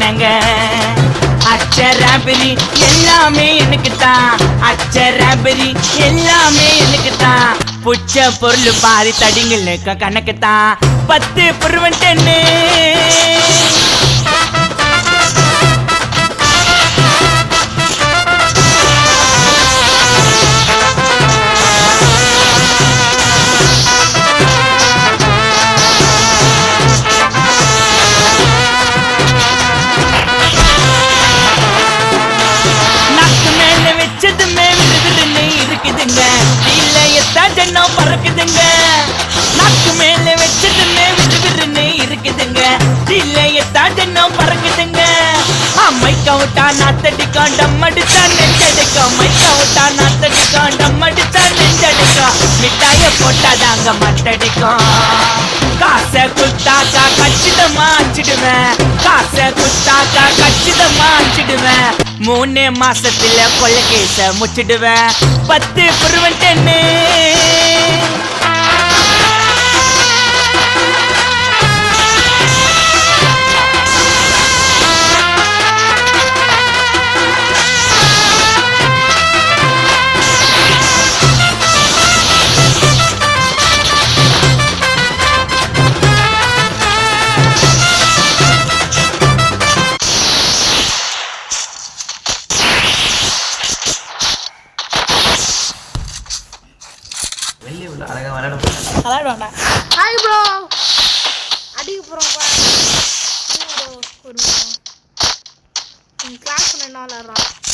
கேங்க அச்சராபரி எல்லாமே எனக்கு தான் அச்சராபரி எல்லாமே எனக்கு தான் புச்ச பொருள் பாதி தடிங்களுக்கு கணக்கு தான் 10 புருவன் 10 ஜன்னம் பறக்குதுங்க நாக்கு மேல வச்சதுன்னு விறுவிறுன்னு இருக்குதுங்க இல்லையத்தான் ஜன்னம் பறக்குதுங்க மைக்க விட்டா நாத்தடிக்கும் டம் அடிச்சா நெஞ்சடிக்கும் மைக்க விட்டா நாத்தடிக்கும் டம் அடிச்சா நெஞ்சடிக்கும் மிட்டாய போட்டாதாங்க மட்டடிக்கும் காசை குத்தாக்கா கச்சிதமா அச்சிடுவேன் காசை குத்தாக்கா கச்சிதமா அச்சிடுவேன் 3 மாசத்துல கொள்ள கேச முச்சிடுவேன் 10 புருவன் 10 ஹாய் ப்ரோ அடிக்க போகிறோம் ஒரு கிளாஸ் என்ன விளாட்றான்